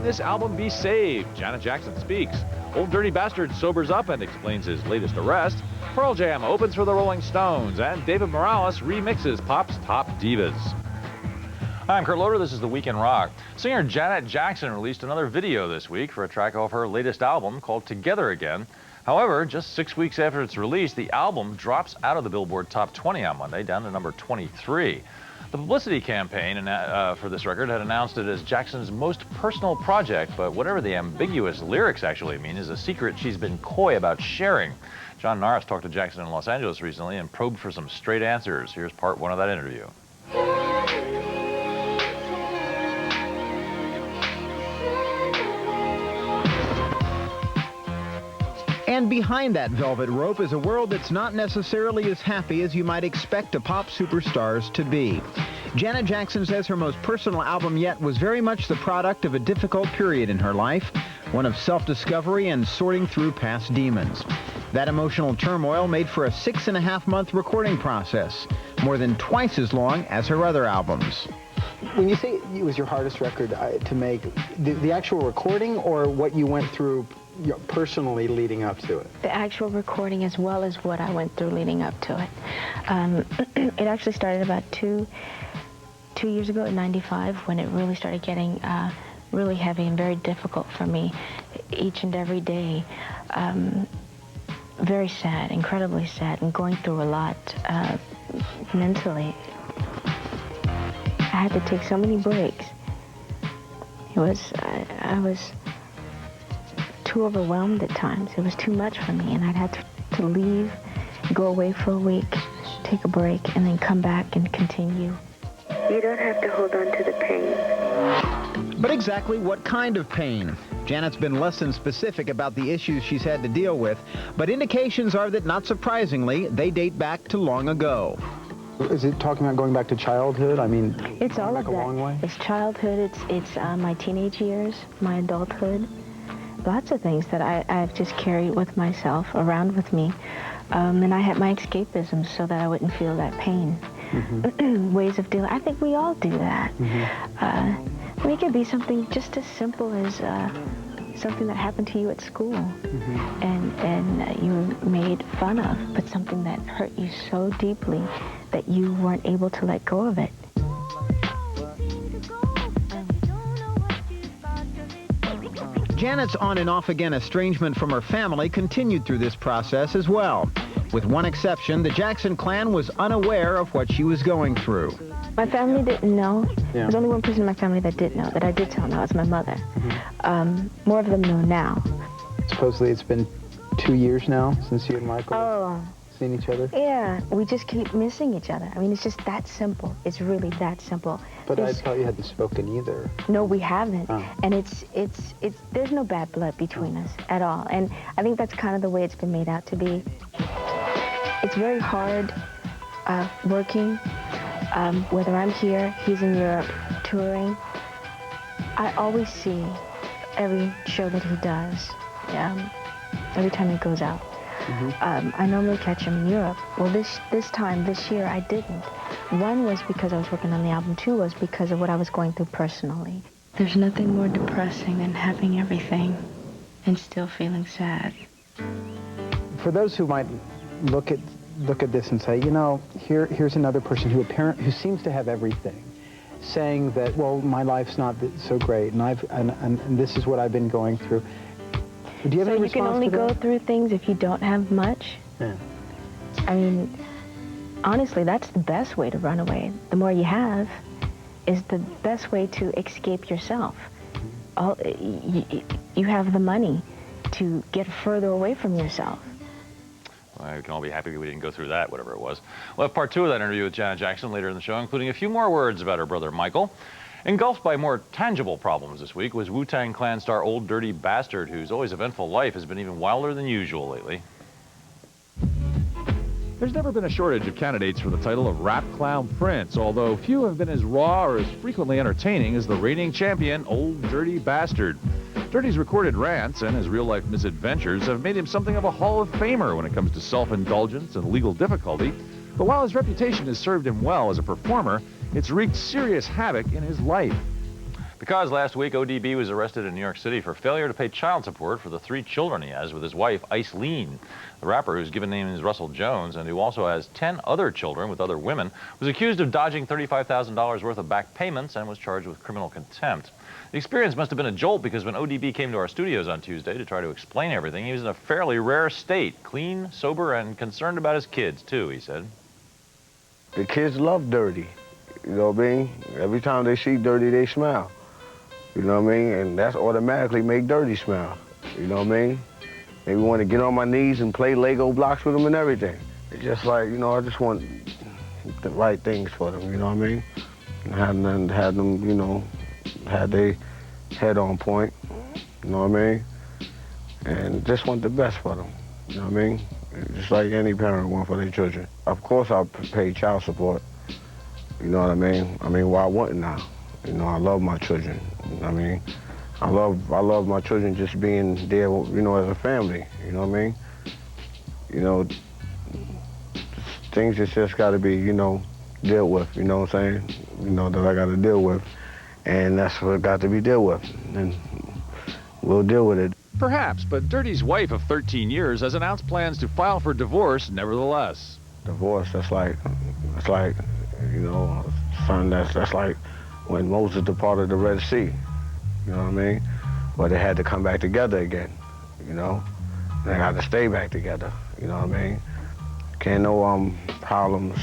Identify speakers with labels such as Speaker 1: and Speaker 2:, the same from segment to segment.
Speaker 1: this album be saved? Janet Jackson speaks. Old Dirty Bastard sobers up and explains his latest arrest. Pearl Jam opens for the Rolling Stones, and David Morales remixes pop's top divas. Hi, I'm Kurt Loder. This is The Week in Rock. Singer Janet Jackson released another video this week for a track off her latest album called Together Again. However, just 6 weeks after its release, the album drops out of the Billboard Top 20 on Monday, down to number 23. The publicity campaign for this record had announced it as Jackson's most personal project, but whatever the ambiguous lyrics actually mean is a secret she's been coy about sharing. John Norris talked to Jackson in Los Angeles recently and probed for some straight answers. Here's part one of that interview.
Speaker 2: And behind that velvet rope is a world that's not necessarily as happy as you might expect a pop superstars to be. Janet Jackson says her most personal album yet was very much the product of a difficult period in her life, one of self-discovery and sorting through past demons. That emotional turmoil made for a 6.5-month recording process, more than twice as long as her other albums.
Speaker 3: When you say it was your hardest record to make, the actual recording or what you went through personally leading up to it?
Speaker 4: The actual recording as well as what I went through leading up to it. It actually started about two years ago in '95 when it really started getting really heavy and very difficult for me each and every day. Very sad, incredibly sad, and going through a lot mentally. I had to take so many breaks. I was too overwhelmed at times. It was too much for me, and I'd had to leave, go away for a week, take a break, and then come back and continue.
Speaker 5: You don't have to hold on to the pain.
Speaker 2: But exactly what kind of pain? Janet's been less than specific about the issues she's had to deal with, but indications are that, not surprisingly, they date back to long ago.
Speaker 3: Is it talking about going back to childhood? I mean,
Speaker 4: it's all of
Speaker 3: a long way?
Speaker 4: It's childhood, it's my teenage years, my adulthood. Lots of things that I've just carried with myself, around with me. And I had my escapism so that I wouldn't feel that pain. Mm-hmm. Ways of dealing. I think we all do that. Mm-hmm. It could be something just as simple as something that happened to you at school, mm-hmm. and you were made fun of, but something that hurt you so deeply that you weren't able to let go of it.
Speaker 2: Janet's on and off again estrangement from her family continued through this process as well. With one exception, the Jackson clan was unaware of what she was going through.
Speaker 4: My family didn't know.
Speaker 3: Yeah.
Speaker 4: There's only one person in my family that did know, that I did tell. Now it's my mother. Mm-hmm. More of them know now.
Speaker 3: Supposedly it's been 2 years now since you and Michael seen each other?
Speaker 4: Yeah, we just keep missing each other. I mean, it's just that simple. It's really that simple.
Speaker 3: But I thought you hadn't spoken either.
Speaker 4: No, we haven't.
Speaker 3: Oh.
Speaker 4: And it's there's no bad blood between us at all. And I think that's kind of the way it's been made out to be. It's very hard working, whether I'm here, he's in Europe, touring. I always see every show that he does, every time he goes out. Mm-hmm. I normally catch him in Europe. Well, this year, I didn't. One was because I was working on the album. Two was because of what I was going through personally. There's nothing more depressing than having everything and still feeling sad.
Speaker 3: For those who might look at this and say, you know, here's another person who seems to have everything, saying that, well, my life's not so great, and this is what I've been going through. Do you have any response to that?
Speaker 4: So you can only go through things if you don't have much?
Speaker 3: Yeah.
Speaker 4: I mean, honestly, that's the best way to run away. The more you have is the best way to escape yourself. You have the money to get further away from yourself.
Speaker 1: Well, we can all be happy we didn't go through that, whatever it was. We'll have part two of that interview with Janet Jackson later in the show, including a few more words about her brother Michael. Engulfed by more tangible problems this week was Wu-Tang Clan star Old Dirty Bastard, whose always eventful life has been even wilder than usual lately. There's never been a shortage of candidates for the title of Rap Clown Prince, although few have been as raw or as frequently entertaining as the reigning champion, Old Dirty Bastard. Dirty's recorded rants and his real-life misadventures have made him something of a Hall of Famer when it comes to self-indulgence and legal difficulty. But while his reputation has served him well as a performer, it's wreaked serious havoc in his life. Because last week, ODB was arrested in New York City for failure to pay child support for the 3 children he has with his wife, Iceleen. The rapper, whose given name is Russell Jones and who also has 10 other children with other women, was accused of dodging $35,000 worth of back payments and was charged with criminal contempt. The experience must have been a jolt because when ODB came to our studios on Tuesday to try to explain everything, he was in a fairly rare state, clean, sober, and concerned about his kids, too, he said.
Speaker 6: The kids love Dirty, you know what I mean? Every time they see Dirty, they smile, you know what I mean? And that's automatically make Dirty smile, you know what I mean? They want to get on my knees and play Lego blocks with them and everything. It's just like, you know, I just want the right things for them, you know what I mean? And had them, you know, had their head on point, you know what I mean? And just want the best for them, you know what I mean? Just like any parent want for their children. Of course I pay child support, you know what I mean? I mean, why wouldn't I? You know, I love my children, you know what I mean? I love my children just being there, you know, as a family, you know what I mean? You know, things just got to be, you know, dealt with, you know what I'm saying? You know, that I got to deal with, and that's what got to be dealt with, and we'll deal with it.
Speaker 1: Perhaps, but Dirty's wife of 13 years has announced plans to file for divorce nevertheless.
Speaker 6: Divorce, that's like, you know, son, that's like when Moses departed the Red Sea, you know what I mean? But they had to come back together again, you know? They had to stay back together, you know what I mean? Can't no problems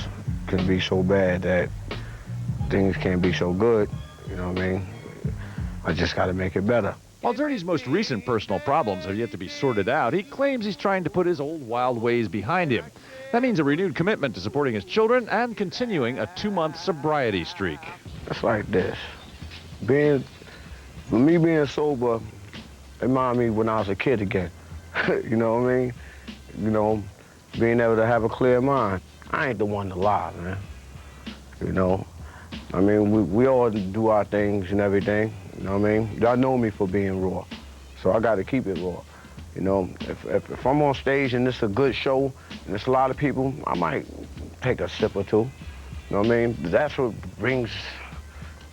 Speaker 6: can be so bad that things can't be so good, you know what I mean? I just got to make it better.
Speaker 1: While Dirty's most recent personal problems have yet to be sorted out, he claims he's trying to put his old wild ways behind him. That means a renewed commitment to supporting his children and continuing a 2-month sobriety streak.
Speaker 6: It's like this. For me being sober, it reminded me when I was a kid again. You know what I mean? You know, being able to have a clear mind. I ain't the one to lie, man. You know? I mean, we all do our things and everything, you know what I mean? Y'all know me for being raw, so I got to keep it raw. You know, if I'm on stage and it's a good show and it's a lot of people, I might take a sip or two, you know what I mean? That's what brings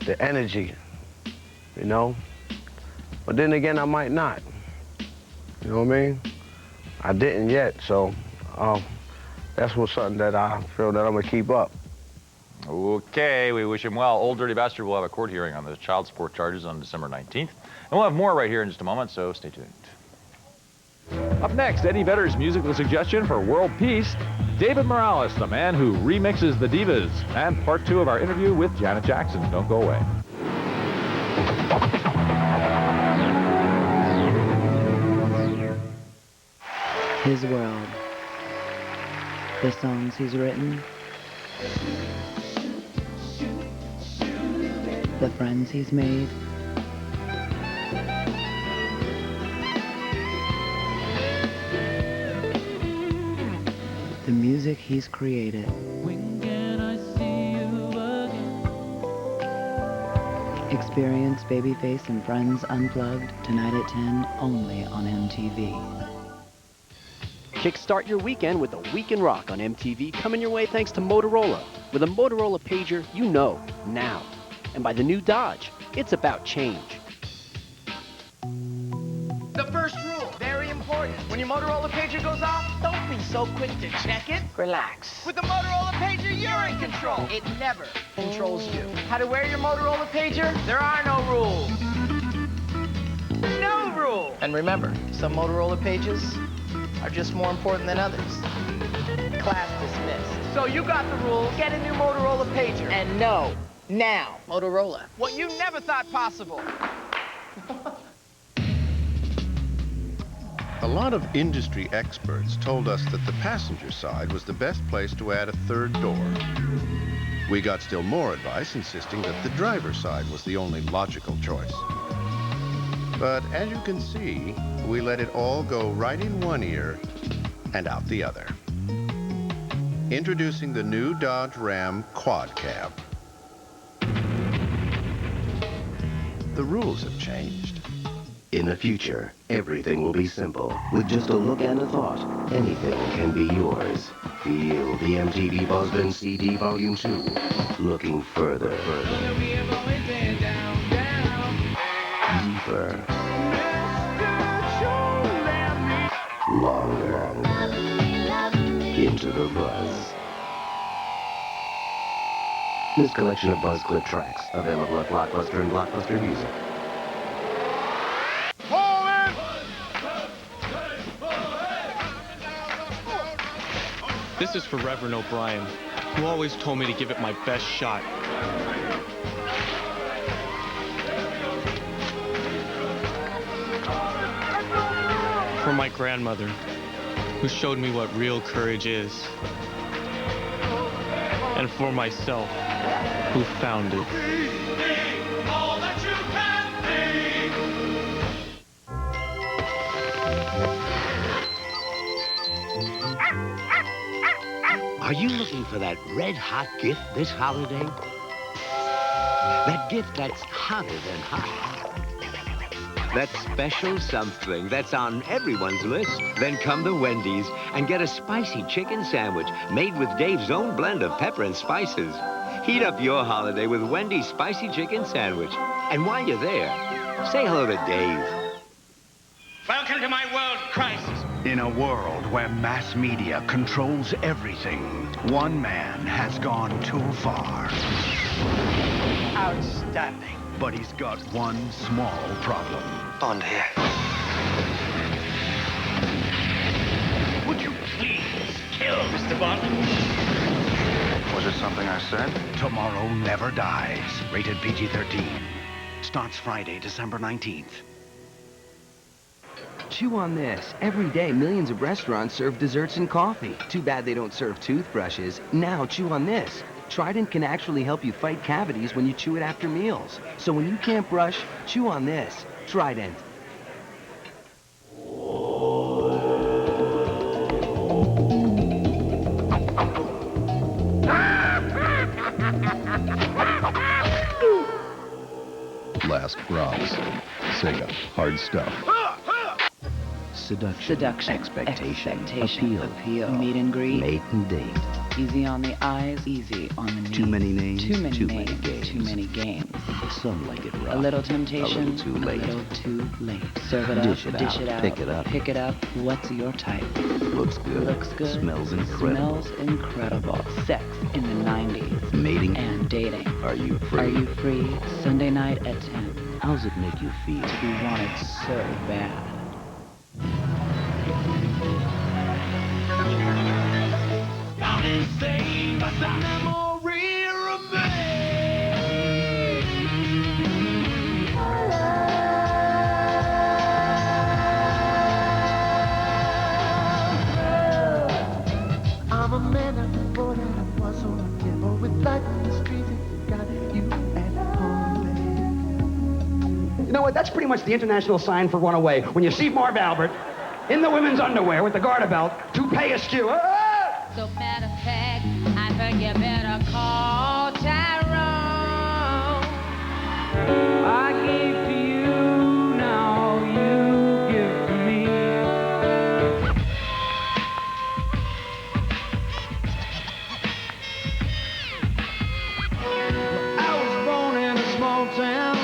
Speaker 6: the energy, you know? But then again, I might not, you know what I mean? I didn't yet, so that's what's something that I feel that I'm gonna keep up.
Speaker 1: Okay, we wish him well. Old Dirty Bastard will have a court hearing on those child support charges on December 19th. And we'll have more right here in just a moment, so stay tuned. Up next, Eddie Vedder's musical suggestion for world peace, David Morales, the man who remixes the divas, and part 2 of our interview with Janet Jackson. Don't go away.
Speaker 7: His world. The songs he's written. The friends he's made. The music he's created. When can I see you again? Experience Babyface and Friends Unplugged tonight at 10, only on MTV.
Speaker 8: Kickstart your weekend with a Week in Rock on MTV, coming your way thanks to Motorola. With a Motorola pager, you know, now. And by the new Dodge, it's about change.
Speaker 9: The first rule, very important. When your Motorola pager goes off, don't be so quick to check it. Relax. With the Motorola pager, you're in control. It never controls you. How to wear your Motorola pager? There are no rules. No rules. And remember, some Motorola pages are just more important than others. Class dismissed. So you got the rules. Get a new Motorola pager. And know, now, Motorola, what you never thought possible.
Speaker 10: A lot of industry experts told us that the passenger side was the best place to add a third door. We got still more advice insisting that the driver's side was the only logical choice. But as you can see, we let it all go right in one ear and out the other. Introducing the new Dodge Ram Quad Cab. The rules have changed.
Speaker 11: In the future, everything will be simple. With just a look and a thought, anything can be yours. Feel the MTV Buzzbin CD Volume 2. Looking further.
Speaker 9: We have always been down, down.
Speaker 11: into the buzz. This collection of buzz clip tracks, available at Blockbuster and Blockbuster Music.
Speaker 12: This is for Reverend O'Brien, who always told me to give it my best shot. For my grandmother, who showed me what real courage is. And for myself, who found it.
Speaker 13: Are you looking for that red-hot gift this holiday? That gift that's hotter than hot. That special something that's on everyone's list. Then come to Wendy's and get a spicy chicken sandwich made with Dave's own blend of pepper and spices. Heat up your holiday with Wendy's spicy chicken sandwich. And while you're there, say hello to Dave.
Speaker 14: Welcome to my world crisis.
Speaker 15: In a world where mass media controls everything, one man has gone too far.
Speaker 14: Outstanding.
Speaker 15: But he's got one small problem.
Speaker 14: Bond here. Would you please kill Mr. Bond?
Speaker 15: Was it something I said? Tomorrow Never Dies. Rated PG-13. Starts Friday, December 19th.
Speaker 16: Chew on this. Every day, millions of restaurants serve desserts and coffee. Too bad they don't serve toothbrushes. Now, chew on this. Trident can actually help you fight cavities when you chew it after meals. So when you can't brush, chew on this. Trident.
Speaker 17: Last Bronx. Sega. Hard stuff.
Speaker 7: Seduction.
Speaker 16: Expectation.
Speaker 7: Appeal. Meet and greet.
Speaker 16: Mate and date.
Speaker 7: Easy on the eyes. Easy on the knees.
Speaker 16: Too many names.
Speaker 7: Too many names.
Speaker 16: games.
Speaker 7: Too many games.
Speaker 16: Some like it rough.
Speaker 7: A little temptation.
Speaker 16: A little too late.
Speaker 7: A little too late. Serve it up.
Speaker 16: Dish it out.
Speaker 7: Pick it up. Pick it up. What's your type?
Speaker 16: Looks good.
Speaker 7: Looks good.
Speaker 16: Smells incredible.
Speaker 7: Smells incredible. Sex in the 90s.
Speaker 16: Mating.
Speaker 7: And dating.
Speaker 16: Are you free?
Speaker 7: Are you free? Sunday night at 10.
Speaker 16: How's it make you feel?
Speaker 7: To be wanted so bad.
Speaker 14: Down insane, but the memory remains.
Speaker 18: I'm a man of the border, I was on a demo with life in the street, and got you at home.
Speaker 19: You know what? That's pretty much the international sign for runaway. When you see Marv Albert in the women's underwear with the garter belt, toupee askew.
Speaker 20: So matter of fact, I think you better call Tyrone.
Speaker 18: I gave to you, now you give to me. I was born in a small town,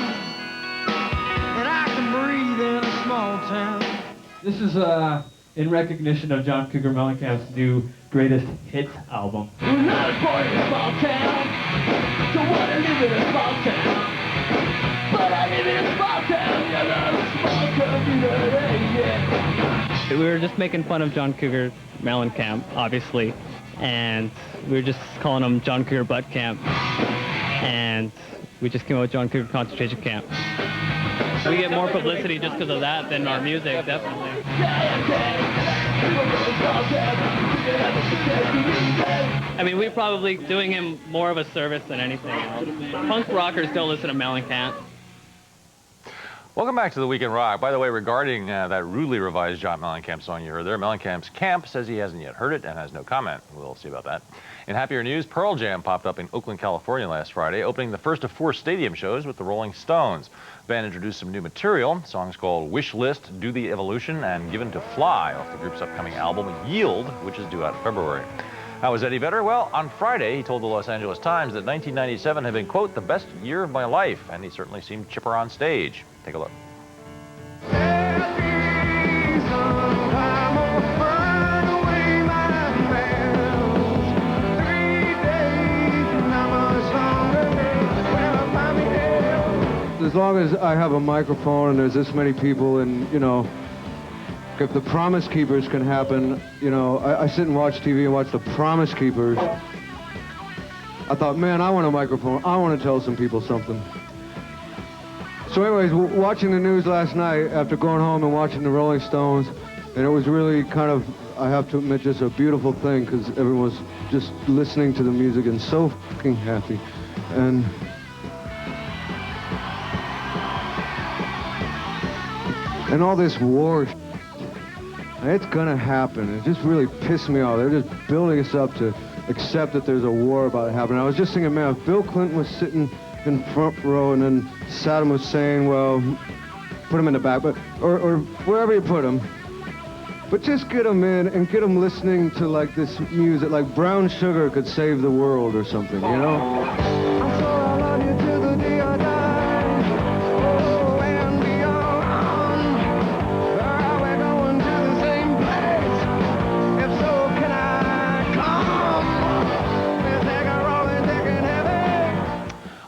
Speaker 18: and I can breathe in a small town.
Speaker 21: This is in recognition of John Cougar Mellencamp's new greatest hits album.
Speaker 18: We're not born in a small town, so what I live in a small town. But I live in a small town, you're not a small community, yeah.
Speaker 22: We were just making fun of John Cougar Mellencamp, obviously, and we were just calling him John Cougar Butt Camp, and we just came out with John Cougar Concentration Camp. We get more publicity just because of that than our music, definitely. I mean, we're probably doing him more of a service than anything else. Punk rockers don't listen to Mellencamp.
Speaker 1: Welcome back to the Week in Rock. By the way, regarding that rudely revised John Mellencamp song you heard there, Mellencamp's camp says he hasn't yet heard it and has no comment. We'll see about that. In happier news, Pearl Jam popped up in Oakland, California last Friday, opening the first of 4 stadium shows with the Rolling Stones. The band introduced some new material, songs called Wish List, Do the Evolution, and Given to Fly off the group's upcoming album, Yield, which is due out in February. How was Eddie Vedder? Well, on Friday, he told the Los Angeles Times that 1997 had been, quote, the best year of my life, and he certainly seemed chipper on stage. Take a look.
Speaker 18: Sometime I'll burn away my man.
Speaker 2: long as I have a microphone and there's this many people and, you know, if the Promise Keepers can happen, you know, I sit and watch TV and watch the Promise Keepers. I thought, man, I want a microphone. I want to tell some people something. So anyways, watching the news last night after going home and watching the Rolling Stones, and it was really kind of, I have to admit, just a beautiful thing because everyone was just listening to the music and so fucking happy. And all this war, it's gonna happen. It just really pissed me off. They're just building us up to accept that there's a war about to happen. I was just thinking, man, if Bill Clinton was sitting in front row and then Saddam was saying, well, put him in the back, but or wherever you put him, but just get him in and get him listening to like this music, like Brown Sugar could save the world or something, you know?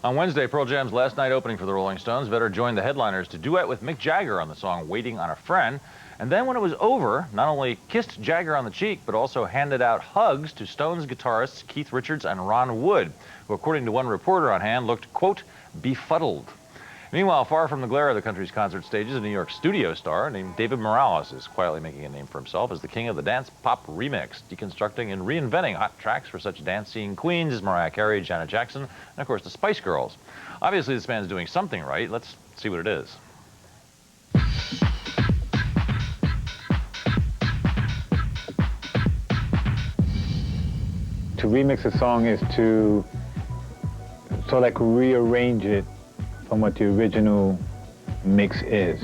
Speaker 1: On Wednesday, Pearl Jam's last night opening for the Rolling Stones, Vedder joined the headliners to duet with Mick Jagger on the song Waiting on a Friend. And then when it was over, not only kissed Jagger on the cheek, but also handed out hugs to Stones guitarists Keith Richards and Ron Wood, who, according to one reporter on hand, looked, quote, befuddled. Meanwhile, far from the glare of the country's concert stages, a New York studio star named David Morales is quietly making a name for himself as the king of the dance pop remix, deconstructing and reinventing hot tracks for such dance-scene queens as Mariah Carey, Janet Jackson, and of course the Spice Girls. Obviously, this man's doing something right. Let's see what it is.
Speaker 5: To remix a song is to sort of like rearrange it from what the original mix is.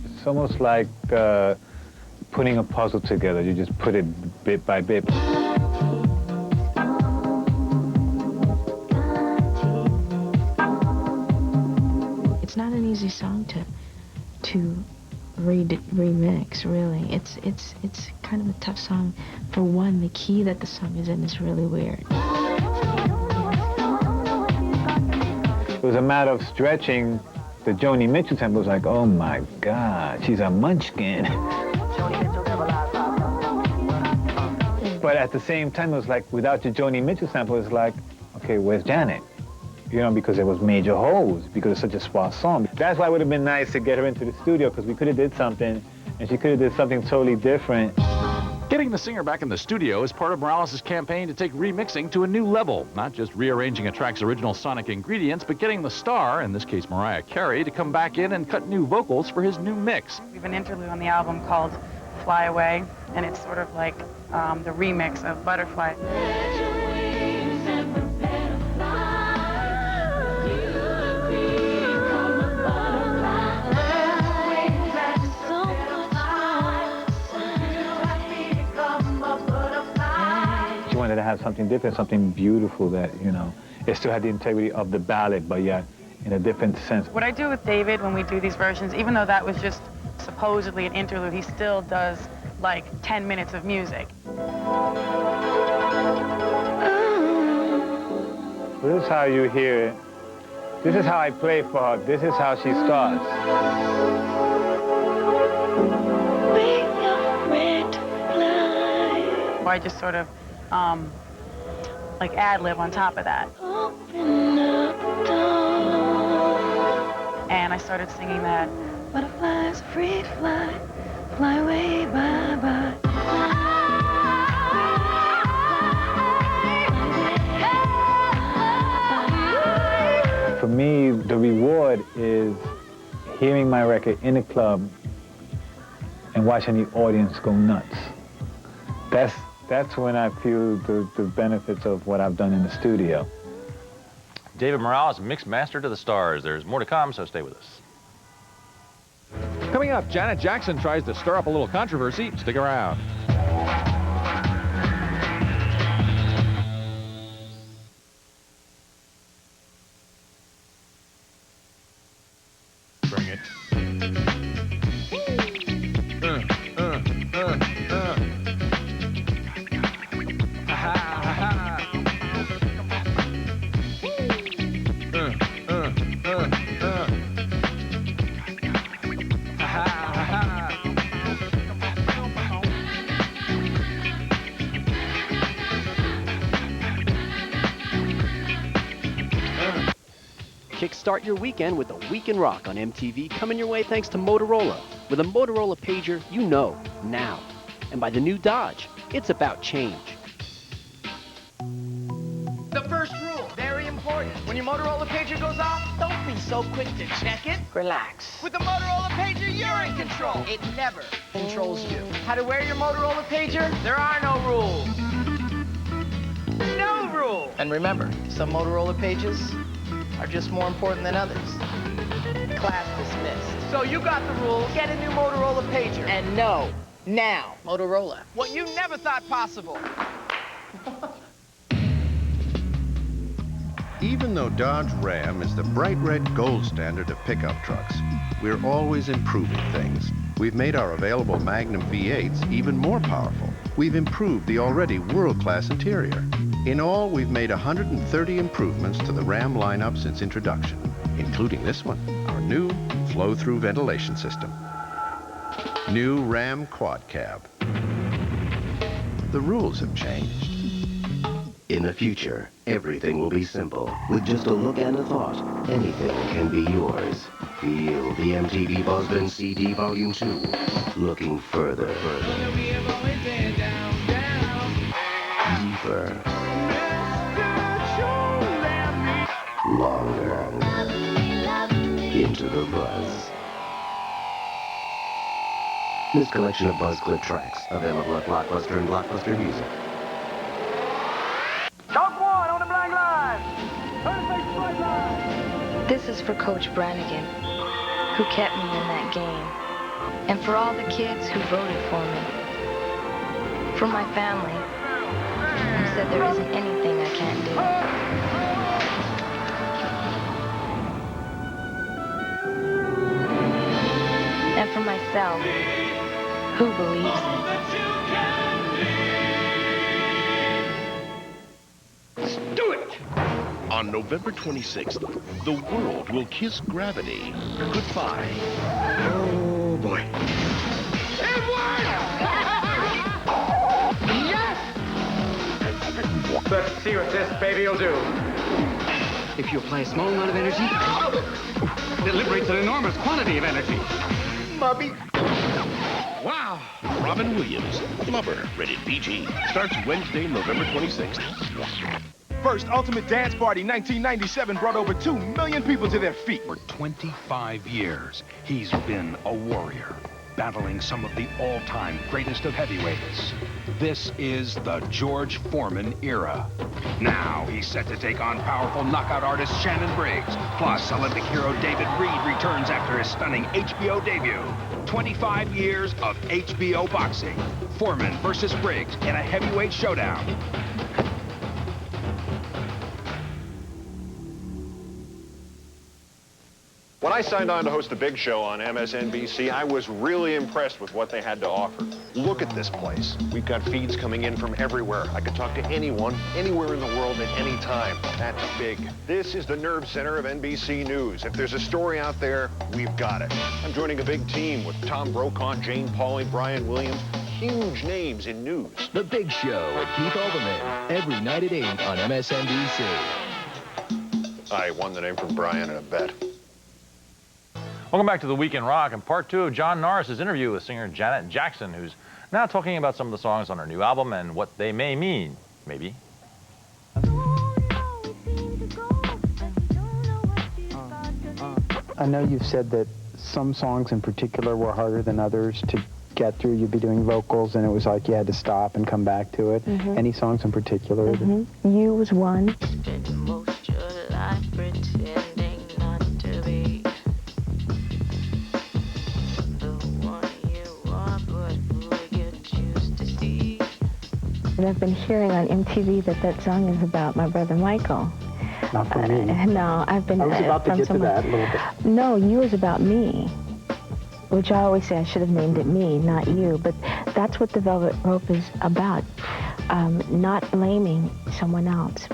Speaker 5: It's almost like putting a puzzle together. You just put it bit by bit.
Speaker 4: It's not an easy song to remix, really. It's kind of a tough song. For one, the key that the song is in is really weird.
Speaker 5: It was a matter of stretching. The Joni Mitchell sample was like, oh my God, she's a munchkin. But at the same time, it was like, without the Joni Mitchell sample, it's like, okay, where's Janet? You know, because there was major holes, because it's such a sparse song. That's why it would have been nice to get her into the studio, because we could have did something, and she could have did something totally different.
Speaker 1: Getting the singer back in the studio is part of Morales' campaign to take remixing to a new level. Not just rearranging a track's original sonic ingredients, but getting the star, in this case Mariah Carey, to come back in and cut new vocals for his new mix.
Speaker 23: We have an interlude on the album called Fly Away, and it's sort of like the remix of Butterfly.
Speaker 5: Wanted to have something different, something beautiful that, you know, it still had the integrity of the ballad, but yet in a different sense.
Speaker 23: What I do with David when we do these versions, even though that was just supposedly an interlude, he still does like 10 minutes of music.
Speaker 5: This is how you hear it. This is how I play for her. This is how she starts.
Speaker 23: I just sort of like ad-lib on top of that. And I started singing that. Butterflies free to fly, fly away, bye-bye.
Speaker 5: For me, the reward is hearing my record in a club and watching the audience go nuts. That's when I feel the benefits of what I've done in the studio.
Speaker 1: David Morales, mixed master to the stars. There's more to come, so stay with us. Coming up, Janet Jackson tries to stir up a little controversy. Stick around. Bring it.
Speaker 3: Kickstart your weekend with a Week in Rock on MTV, coming your way thanks to Motorola. With a Motorola pager, you know, now. And by the new Dodge, it's about change.
Speaker 9: The first rule, very important. When your Motorola pager goes off, don't be so quick to check it. Relax. With the Motorola pager, you're in control. It never controls you. How to wear your Motorola pager? There are no rules. No rules. And remember, some Motorola pages are just more important than others. Class dismissed. So you got the rules. Get a new Motorola pager. And know, now, Motorola, what you never thought possible.
Speaker 10: Even though Dodge Ram is the bright red gold standard of pickup trucks, we're always improving things. We've made our available Magnum V8s even more powerful. We've improved the already world-class interior. In all, we've made 130 improvements to the Ram lineup since introduction, including this one, our new flow-through ventilation system. New Ram Quad Cab. The rules have changed.
Speaker 11: In the future, everything will be simple. With just a look and a thought, anything can be yours. Feel the MTV Buzzbin CD Volume 2. Looking further. Deeper. Longer. Into the buzz. This collection of Buzz Clip tracks, available at Blockbuster and Blockbuster Music.
Speaker 4: This is for Coach Brannigan, who kept me in that game. And for all the kids who voted for me. For my family, who said there isn't anything I can't do. And for myself, who believes it.
Speaker 6: Do it! On November 26th, the world will kiss gravity goodbye. Oh, boy.
Speaker 18: It worked! Yes!
Speaker 19: Let's see what this baby will do.
Speaker 16: If you apply a small amount of energy, it liberates an enormous quantity of energy.
Speaker 6: Bobby. Wow. Robin Williams, Lover, rated PG. Starts Wednesday, November 26th.
Speaker 8: First Ultimate Dance Party 1997 brought over 2 million people to their feet.
Speaker 15: For 25 years, he's been a warrior, battling some of the all-time greatest of heavyweights. This is the George Foreman era. Now he's set to take on powerful knockout artist Shannon Briggs. Plus, Olympic hero David Reed returns after his stunning HBO debut. 25 years of HBO boxing. Foreman versus Briggs in a heavyweight showdown.
Speaker 24: When I signed on to host the Big Show on MSNBC, I was really impressed with what they had to offer. Look at this place. We've got feeds coming in from everywhere. I could talk to anyone, anywhere in the world at any time. That's big. This is the nerve center of NBC News. If there's a story out there, we've got it. I'm joining a big team with Tom Brokaw, Jane Pauley, Brian Williams. Huge names in news.
Speaker 25: The Big Show with Keith Olbermann, every night at 8 on MSNBC.
Speaker 24: I won the name from Brian in a bet.
Speaker 1: Welcome back to the Week in Rock and part 2 of John Norris's interview with singer Janet Jackson, who's now talking about some of the songs on her new album and what they may mean, maybe.
Speaker 5: I know you've said that some songs in particular were harder than others to get through. You'd be doing vocals and it was like you had to stop and come back to it. Any songs in particular?
Speaker 4: You was one. And I've been hearing on MTV that that song is about my brother Michael.
Speaker 5: Not for me.
Speaker 4: No, I've been...
Speaker 5: I was about to get to that a little bit.
Speaker 4: No, you was about me, which I always say I should have named it Me, not you. But that's what the Velvet Rope is about, not blaming someone else.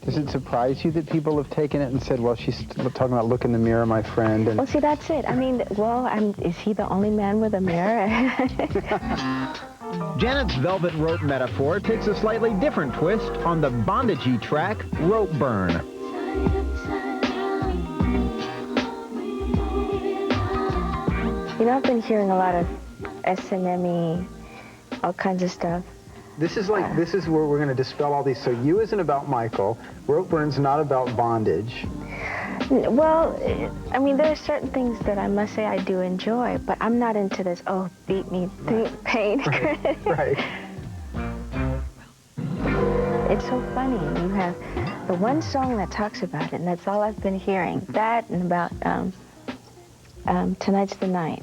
Speaker 5: Does Does it surprise you that people have taken it and said, well, she's talking about look in the mirror, my friend? And
Speaker 4: Well, see, that's it. I mean, well, is he the only man with a mirror?
Speaker 7: Janet's velvet rope metaphor takes a slightly different twist on the bondage-y track, Rope Burn.
Speaker 4: You know, I've been hearing a lot of S&M-y, all kinds of stuff.
Speaker 5: This is where we're going to dispel all these. So You isn't about Michael. Rope Burn's not about bondage.
Speaker 4: Well, I mean, there are certain things that I must say I do enjoy, but I'm not into this, oh, beat me, pain.
Speaker 5: Right.
Speaker 4: It's so funny. You have the one song that talks about it, and that's all I've been hearing. That and about Tonight's the Night.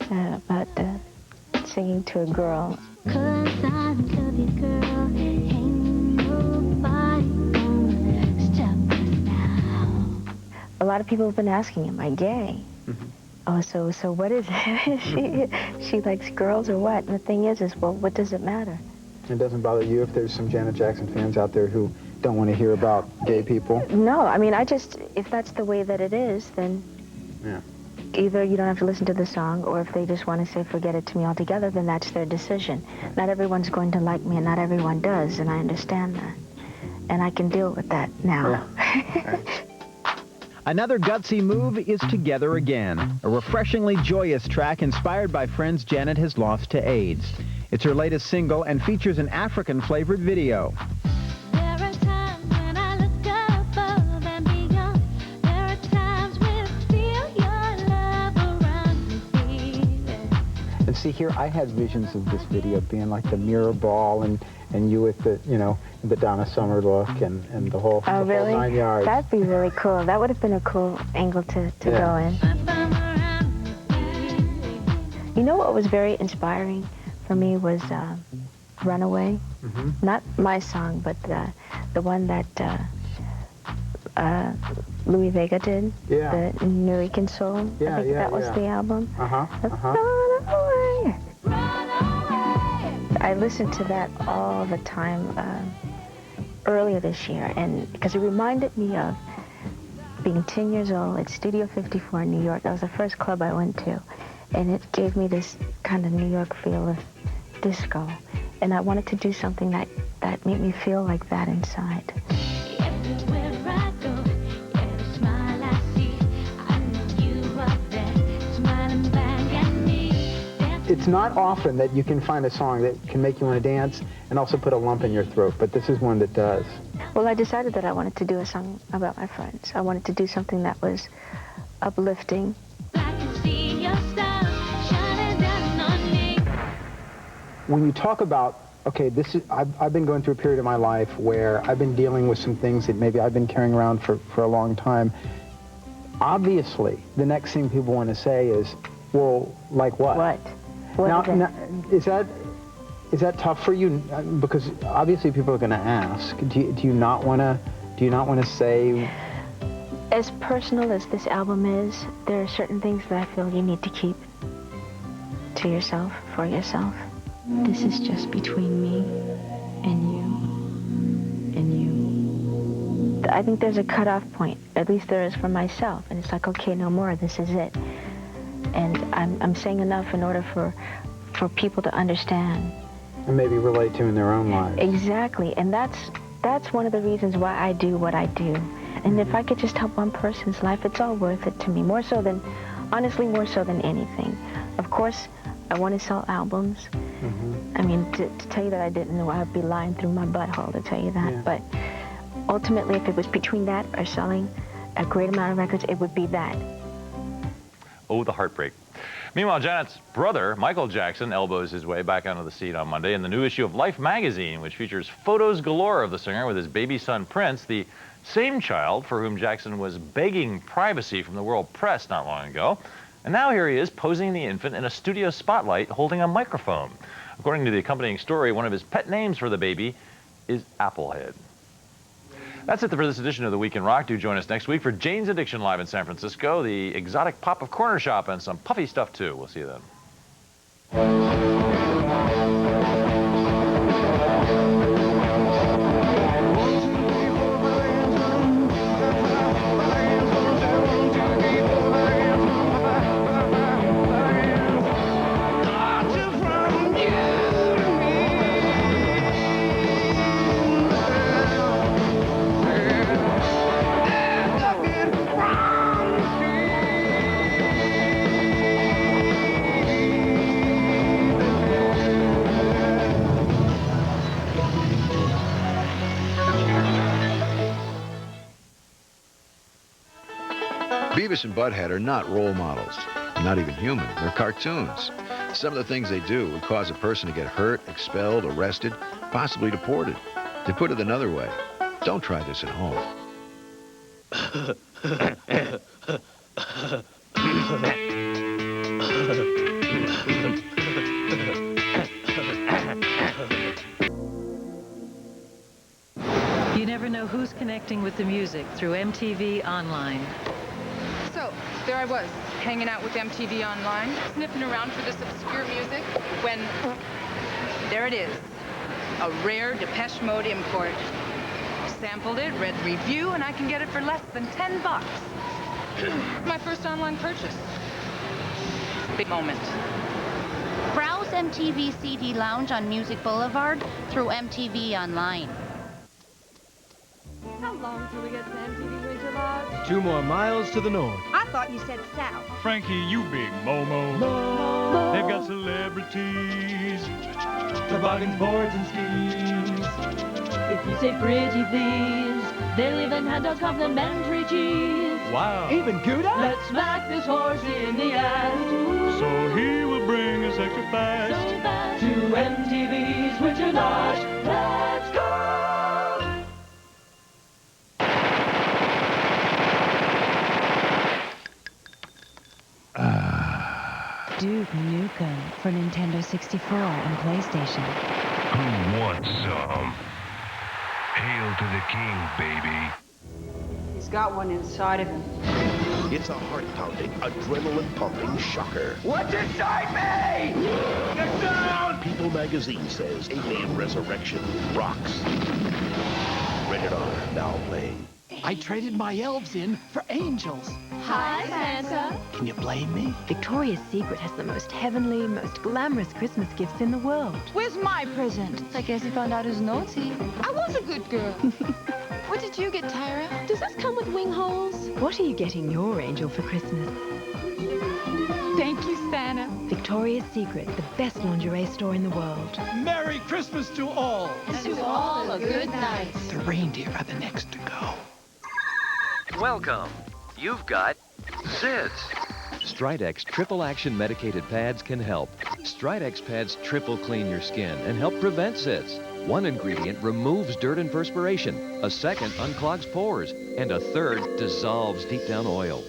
Speaker 4: About singing to a girl. 'Cause I love you, girl. Ain't nobody gonna stop us now. A lot of people have been asking, am I gay? Oh, so what is it? she likes girls or what? And the thing is, well, what does it matter?
Speaker 5: It doesn't bother you if there's some Janet Jackson fans out there who don't want to hear about gay people?
Speaker 4: No, I mean, if that's the way that it is, then
Speaker 5: yeah.
Speaker 4: Either you don't have to listen to the song, or if they just want to say forget it to me altogether, then that's their decision. Not everyone's going to like me, and not everyone does, and I understand that. And I can deal with that now. Yeah.
Speaker 7: Another gutsy move is Together Again, a refreshingly joyous track inspired by friends Janet has lost to AIDS. It's her latest single and features an African-flavored video. And see here, I had visions of this video being like the mirror ball and you with the, the Donna Summer look and the whole,
Speaker 4: oh,
Speaker 7: the
Speaker 4: really?
Speaker 7: whole 9 yards.
Speaker 4: That'd be really cool. That would have been a cool angle to go in. You know what was very inspiring for me was Runaway. Not my song, but the one that Louis Vega did, the Nuyorican Soul.
Speaker 5: Yeah,
Speaker 4: I think that was the album. Runaway. I listened to that all the time earlier this year, and because it reminded me of being 10 years old at Studio 54 in New York. That was the first club I went to, and it gave me this kind of New York feel of disco, and I wanted to do something that made me feel like that inside.
Speaker 5: It's not often that you can find a song that can make you want to dance and also put a lump in your throat, but this is one that does.
Speaker 4: Well, I decided that I wanted to do a song about my friends. I wanted to do something that was uplifting.
Speaker 5: When you talk about, okay, I've been going through a period of my life where I've been dealing with some things that maybe I've been carrying around for a long time. Obviously, the next thing people want to say is, well, like what?
Speaker 4: What?
Speaker 5: Now, is that tough for you? Because obviously people are going to ask. Do you not want to say?
Speaker 4: As personal as this album is, there are certain things that I feel you need to keep to yourself, for yourself. This is just between me and you. I think there's a cutoff point. At least there is for myself, and it's like, okay, no more. This is it. And I'm saying enough in order for people to understand.
Speaker 5: And maybe relate to in their own lives.
Speaker 4: Exactly, and that's one of the reasons why I do what I do. And if I could just help one person's life, it's all worth it to me. Honestly, more so than anything. Of course, I want to sell albums. I mean, to tell you that I didn't know, I'd be lying through my butthole to tell you that. Yeah. But ultimately, if it was between that or selling a great amount of records, it would be that.
Speaker 1: Oh, the heartbreak. Meanwhile, Janet's brother, Michael Jackson, elbows his way back onto the scene on Monday in the new issue of Life magazine, which features photos galore of the singer with his baby son, Prince, the same child for whom Jackson was begging privacy from the world press not long ago. And now here he is, posing the infant in a studio spotlight, holding a microphone. According to the accompanying story, one of his pet names for the baby is Applehead. That's it for this edition of The Week in Rock. Do join us next week for Jane's Addiction live in San Francisco, the exotic pop of Corner Shop, and some puffy stuff, too. We'll see you then.
Speaker 12: Beavis and Butthead are not role models. Not even human. They're cartoons. Some of the things they do would cause a person to get hurt, expelled, arrested, possibly deported. To put it another way, don't try this at home.
Speaker 13: You never know who's connecting with the music through MTV Online.
Speaker 14: So, there I was, hanging out with MTV Online, sniffing around for this obscure music, when there it is, a rare Depeche Mode import. Sampled it, read the review, and I can get it for less than $10. My first online purchase. Big moment.
Speaker 17: Browse MTV CD Lounge on Music Boulevard through MTV Online.
Speaker 20: How long till we get to MTV Winter Lodge?
Speaker 26: 2 more miles to the north.
Speaker 20: I thought you said south.
Speaker 27: Frankie, you big Momo. They've got celebrities, toboggans, boards, and skis.
Speaker 18: If you say pretty please, they'll even hand out complimentary cheese.
Speaker 27: Wow.
Speaker 18: Even Gouda? Let's smack this horse in the ass.
Speaker 27: So he will bring us extra fast.
Speaker 18: So fast. To MTV's Winter Lodge. Let's go!
Speaker 28: Duke Nukem for Nintendo 64 and PlayStation.
Speaker 15: Who wants some? Hail to the king, baby.
Speaker 29: He's got one inside of him.
Speaker 6: It's a heart-pounding, adrenaline-pumping shocker.
Speaker 29: What's inside me? Get down!
Speaker 6: People magazine says Alien Resurrection rocks. Rated R, now playing.
Speaker 30: I traded my elves in for angels.
Speaker 20: Hi, Santa.
Speaker 30: Can you blame me?
Speaker 28: Victoria's Secret has the most heavenly, most glamorous Christmas gifts in the world.
Speaker 20: Where's my present?
Speaker 28: I guess he found out who's naughty.
Speaker 20: I was a good girl. What did you get, Tyra? Does this come with wing holes?
Speaker 28: What are you getting your angel for Christmas?
Speaker 20: Thank you, Santa.
Speaker 28: Victoria's Secret, the best lingerie store in the world.
Speaker 30: Merry Christmas to all.
Speaker 20: And to all a good night.
Speaker 30: The reindeer are the next to go.
Speaker 31: Welcome. You've got zits.
Speaker 32: Stridex triple action medicated pads can help. Stridex pads triple clean your skin and help prevent zits. One ingredient removes dirt and perspiration, a second unclogs pores, and a third dissolves deep down oil.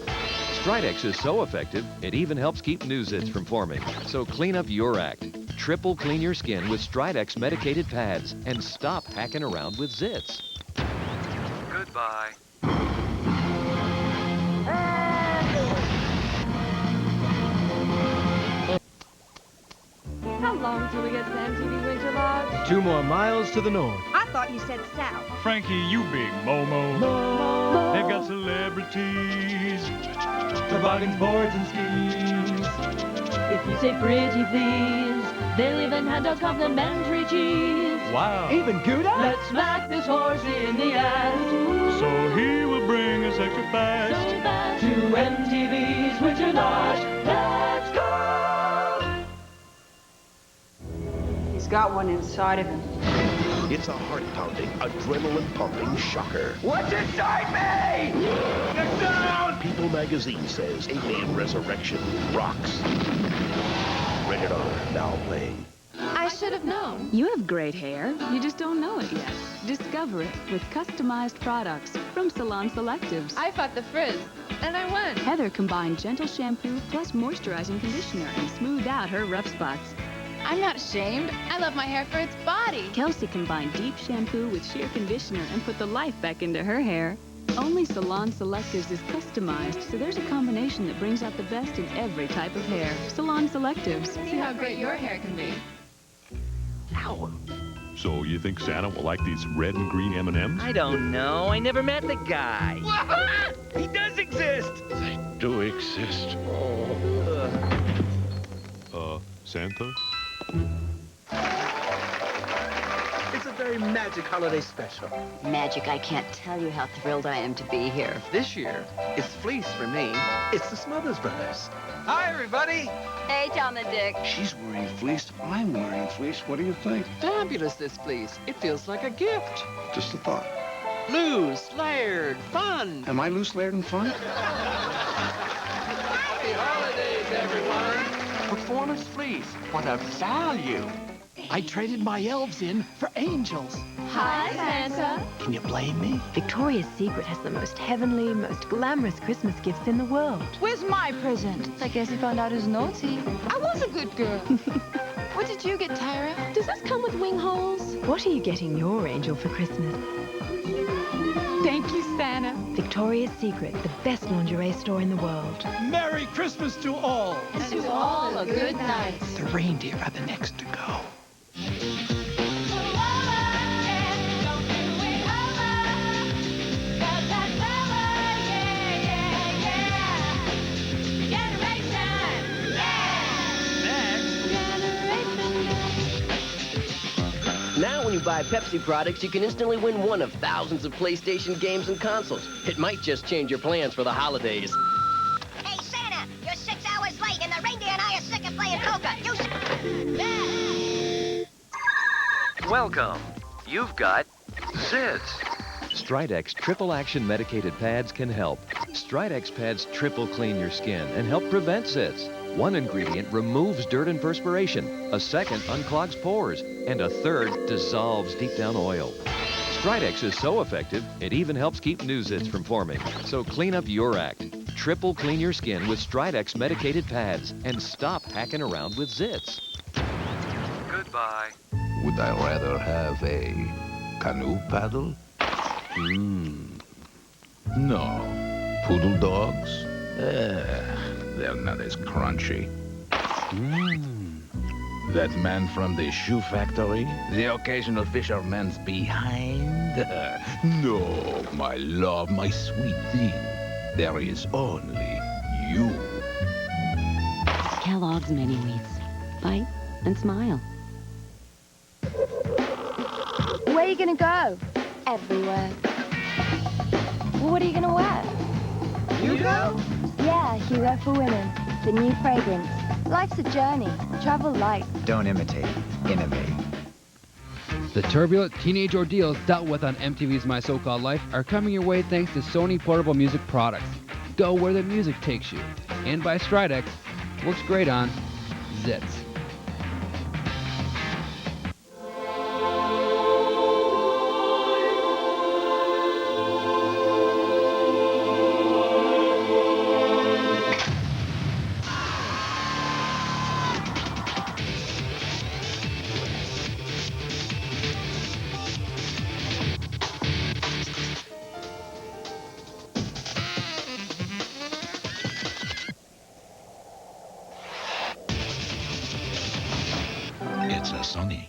Speaker 32: Stridex is so effective, it even helps keep new zits from forming. So clean up your act. Triple clean your skin with Stridex medicated pads and stop hacking around with zits.
Speaker 31: Goodbye.
Speaker 20: How long till we get to MTV Winter Lodge?
Speaker 26: 2 more miles to the north.
Speaker 20: I thought you said south.
Speaker 27: Frankie, you big Momo. They've got celebrities, toboggans, boards, and skis.
Speaker 18: If you say pretty please, they'll even hand out complimentary cheese.
Speaker 27: Wow.
Speaker 30: Even Gouda?
Speaker 18: Let's smack this horse in the ass.
Speaker 27: So he will bring us extra fast.
Speaker 18: So fast. To MTV's Winter Lodge. Let's go!
Speaker 29: He's got one inside of him.
Speaker 6: It's a heart-pounding, adrenaline-pumping shocker.
Speaker 29: What's inside me? Get down!
Speaker 6: People magazine says Alien Resurrection rocks. Rated R, now playing.
Speaker 20: I should have known.
Speaker 33: You have great hair. You just don't know it yet. Discover it with customized products from Salon Selectives.
Speaker 20: I fought the frizz, and I won.
Speaker 33: Heather combined gentle shampoo plus moisturizing conditioner and smoothed out her rough spots.
Speaker 20: I'm not ashamed. I love my hair for its body.
Speaker 33: Kelsey combined deep shampoo with sheer conditioner and put the life back into her hair. Only Salon Selectives is customized, so there's a combination that brings out the best in every type of hair. Salon Selectives.
Speaker 20: See how great your hair can be.
Speaker 6: Ow.
Speaker 34: So you think Santa will like these red and green M&Ms?
Speaker 35: I don't know. I never met the guy. He does exist.
Speaker 6: They do exist.
Speaker 34: Santa?
Speaker 36: It's a very magic holiday special.
Speaker 37: Magic, I can't tell you how thrilled I am to be here.
Speaker 36: This year, it's fleece for me. It's the Smothers Brothers. Hi, everybody.
Speaker 37: Hey, Tom the Dick.
Speaker 36: She's wearing fleece. I'm wearing fleece. What do you think? Fabulous, this fleece. It feels like a gift.
Speaker 10: Just a thought.
Speaker 36: Loose, layered, fun.
Speaker 10: Am I loose, layered, and fun?
Speaker 30: Performance, please. What a value. I traded my elves in for angels.
Speaker 20: Hi, Santa.
Speaker 30: Can you blame me?
Speaker 28: Victoria's Secret has the most heavenly, most glamorous Christmas gifts in the world.
Speaker 14: Where's my present?
Speaker 28: I guess he found out who's naughty.
Speaker 14: I was a good girl.
Speaker 20: What did you get, Tyra? Does this come with wing holes?
Speaker 28: What are you getting your angel for Christmas?
Speaker 14: Thank you, Santa.
Speaker 28: Victoria's Secret, the best lingerie store in the world.
Speaker 30: Merry Christmas to all.
Speaker 20: And to all a good night.
Speaker 30: The reindeer are the next to go.
Speaker 1: Now when you buy Pepsi products, you can instantly win one of thousands of PlayStation games and consoles. It might just change your plans for the holidays.
Speaker 2: Hey, Santa, you're 6 hours late, and the reindeer and I are sick of playing poker.
Speaker 31: Welcome. You've got Ziz.
Speaker 32: Stridex triple action medicated pads can help. Stridex pads triple clean your skin and help prevent zits. One ingredient removes dirt and perspiration, a second unclogs pores, and a third dissolves deep down oil. Stridex is so effective, it even helps keep new zits from forming. So clean up your act. Triple clean your skin with Stridex medicated pads and stop hacking around with zits.
Speaker 31: Goodbye.
Speaker 3: Would I rather have a canoe paddle? No. Poodle dogs? They're not as crunchy. That man from the shoe factory? The occasional fisherman's behind? No, my love, my sweet thing. There is only you.
Speaker 17: Kellogg's Mini Wheats. Bite and smile.
Speaker 20: Where are you gonna go? Everywhere. Well, what are you gonna wear?
Speaker 14: Hugo?
Speaker 20: Yeah, Hugo for Women. The new fragrance. Life's a journey. Travel light.
Speaker 4: Don't imitate, innovate.
Speaker 5: The turbulent teenage ordeals dealt with on MTV's My So-Called Life are coming your way thanks to Sony portable music products. Go where the music takes you. And by Stridex, works great on zits.
Speaker 2: It's a Sony.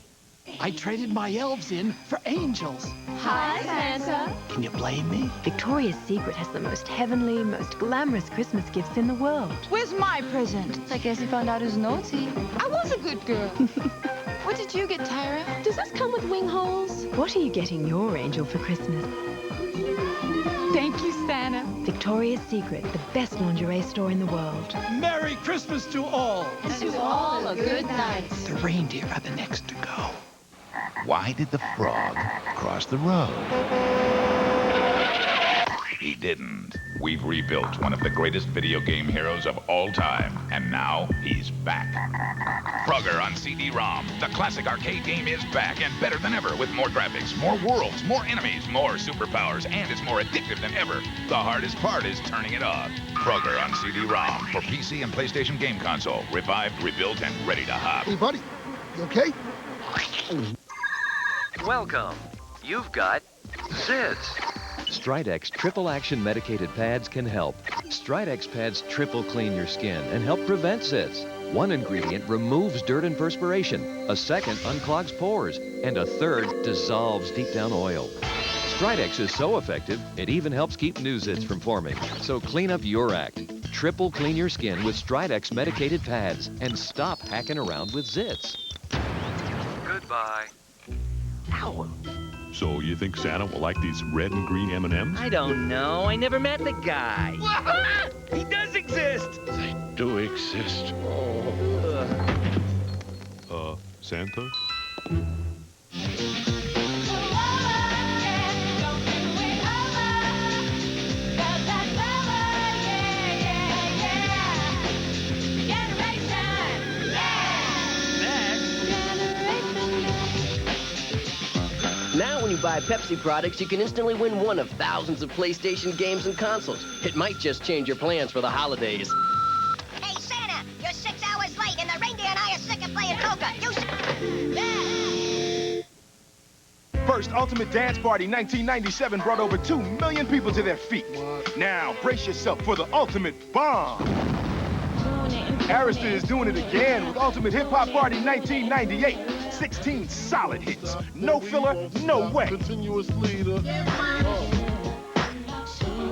Speaker 30: I traded my elves in for angels.
Speaker 20: Hi, Santa.
Speaker 30: Can you blame me?
Speaker 28: Victoria's Secret has the most heavenly, most glamorous Christmas gifts in the world.
Speaker 14: Where's my present?
Speaker 28: I guess he found out who's naughty.
Speaker 14: I was a good girl.
Speaker 20: What did you get, Tyra? Does this come with wing holes?
Speaker 28: What are you getting your angel for Christmas?
Speaker 14: Thank you, Santa.
Speaker 28: Victoria's Secret, the best lingerie store in the world.
Speaker 30: Merry Christmas to all.
Speaker 20: And to all a good night.
Speaker 30: The reindeer are the next to go.
Speaker 3: Why did the frog cross the road? He didn't. We've rebuilt one of the greatest video game heroes of all time, and now he's back. Frogger on CD-ROM. The classic arcade game is back and better than ever with more graphics, more worlds, more enemies, more superpowers, and it's more addictive than ever. The hardest part is turning it off. Frogger on CD-ROM for PC and PlayStation game console. Revived, rebuilt, and ready to hop.
Speaker 7: Hey, buddy. You okay?
Speaker 31: Welcome. You've got Ziz.
Speaker 32: Stridex triple action medicated pads can help. Stridex pads triple clean your skin and help prevent zits. One ingredient removes dirt and perspiration, a second unclogs pores, and a third dissolves deep down oil. Stridex is so effective, it even helps keep new zits from forming. So clean up your act. Triple clean your skin with Stridex medicated pads and stop hacking around with zits.
Speaker 31: Goodbye.
Speaker 32: Ow.
Speaker 34: So you think Santa will like these red and green M&Ms?
Speaker 35: I don't know. I never met the guy. He does exist.
Speaker 6: They do exist.
Speaker 34: Santa?
Speaker 1: Pepsi products, you can instantly win one of thousands of PlayStation games and consoles. It might just change your plans for the holidays.
Speaker 2: Hey, Santa, you're 6 hours late, and the reindeer and I are sick of playing poker.
Speaker 7: First Ultimate Dance Party 1997 brought over 2 million people to their feet. Now, brace yourself for the ultimate bomb. Arista is doing it again with Ultimate Hip Hop Party 1998. 16 solid hits. No filler, no way.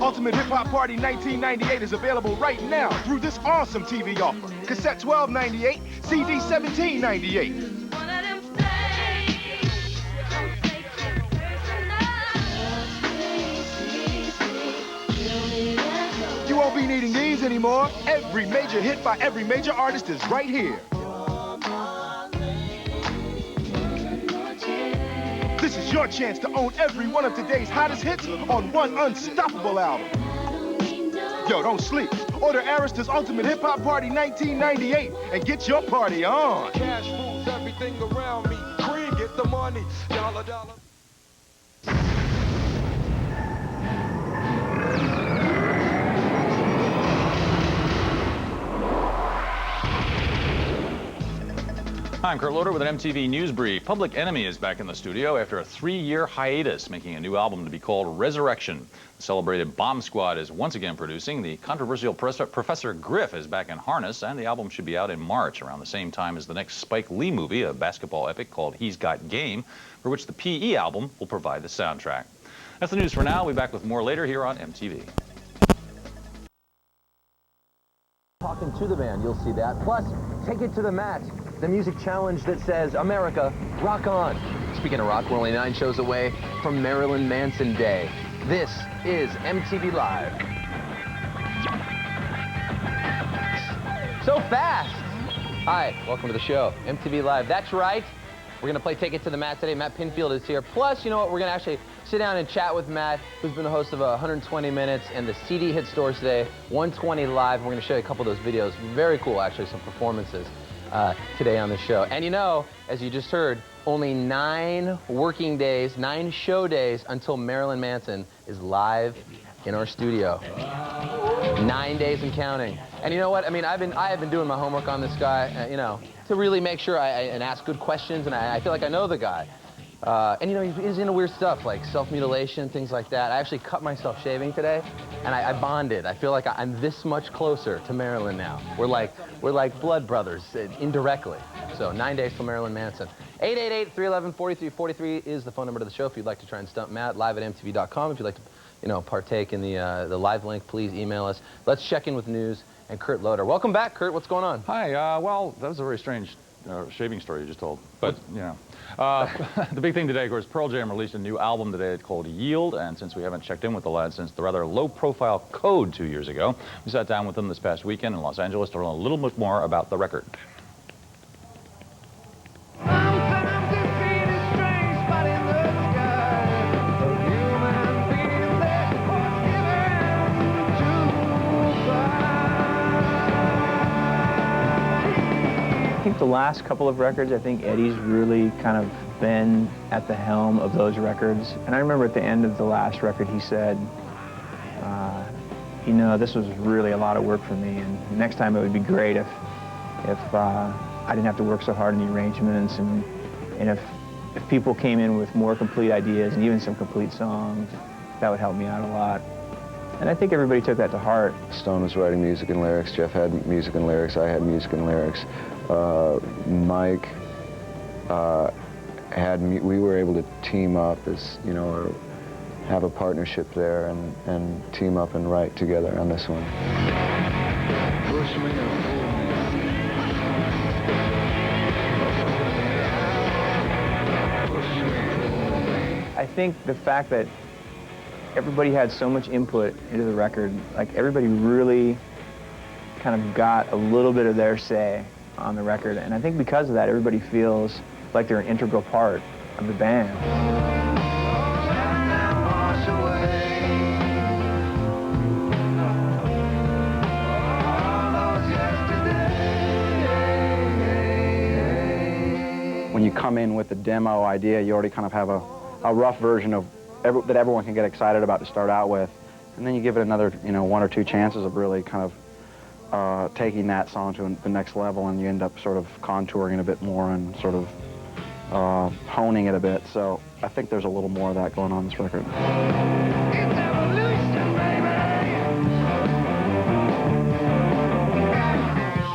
Speaker 7: Ultimate Hip Hop Party 1998 is available right now through this awesome TV offer. Cassette $12.98, CD $17.98. You won't be needing these anymore. Every major hit by every major artist is right here. This is your chance to own every one of today's hottest hits on one unstoppable album. Yo, don't sleep. Order Arista's Ultimate Hip Hop Party 1998 and get your party on.
Speaker 8: Cash rules everything around me. Green, get the money. Dollar, dollar. Hi, I'm Kurt Loder with an MTV News Brief. Public Enemy is back in the studio after a 3-year hiatus, making a new album to be called Resurrection. The celebrated Bomb Squad is once again producing. The controversial Professor Griff is back in harness, and the album should be out in March, around the same time as the next Spike Lee movie, a basketball epic called He's Got Game, for which the PE album will provide the soundtrack. That's the news for now. We'll be back with more later here on MTV.
Speaker 9: Talking to the band, you'll see that. Plus, take it to the mat. The music challenge that says, America, rock on. Speaking of rock, we're only 9 shows away from Marilyn Manson Day. This is MTV Live. So fast. Hi, welcome to the show, MTV Live. That's right. We're going to play Take It to the Mat today. Matt Pinfield is here. Plus, you know what? We're going to actually sit down and chat with Matt, who's been the host of 120 Minutes and the CD Hit Stores today, 120 Live. We're going to show you a couple of those videos. Very cool, actually, some performances today on the show. And you know, as you just heard, only 9 working days, 9 show days until Marilyn Manson is live in our studio. 9 days and counting. And you know what? I mean, I have been doing my homework on this guy, you know, to really make sure and ask good questions, and I feel like I know the guy. And you know, he's into weird stuff like self-mutilation, things like that. I actually cut myself shaving today, and I bonded. I feel like I'm this much closer to Marilyn now. We're like blood brothers, indirectly. So 9 days till Marilyn Manson. 888-311-4343 is the phone number to the show if you'd like to try and stump Matt. Live at MTV.com. If you'd like to, you know, partake in the live link, please email us. Let's check in with news and Kurt Loder. Welcome back, Kurt. What's going on?
Speaker 8: Hi. Well, that was a very strange shaving story you just told. But, you know. The big thing today, of course, Pearl Jam released a new album today called Yield, and since we haven't checked in with the lads since the rather low-profile Code 2 years ago, we sat down with them this past weekend in Los Angeles to learn a little bit more about the record.
Speaker 11: I think the last couple of records, I think Eddie's really kind of been at the helm of those records. And I remember at the end of the last record, he said, you know, this was really a lot of work for me, and next time it would be great if I didn't have to work so hard in the arrangements, and if people came in with more complete ideas and even some complete songs, that would help me out a lot. And I think everybody took that to heart.
Speaker 12: Stone was writing music and lyrics, Jeff had music and lyrics, I had music and lyrics. Mike we were able to team up as, you know, or have a partnership there and team up and write together on this one.
Speaker 11: I think the fact that everybody had so much input into the record, like everybody really kind of got a little bit of their say on the record, and I think because of that, everybody feels like they're an integral part of the band.
Speaker 13: When you come in with a demo idea, you already kind of have a
Speaker 11: a rough version of that everyone can get excited about to start out with, and then you give it another, you know, 1 or 2 chances of really kind of taking that song to the next level, and you end up sort of contouring it a bit more and sort of honing it a bit. So I think there's a little more of that going on this record.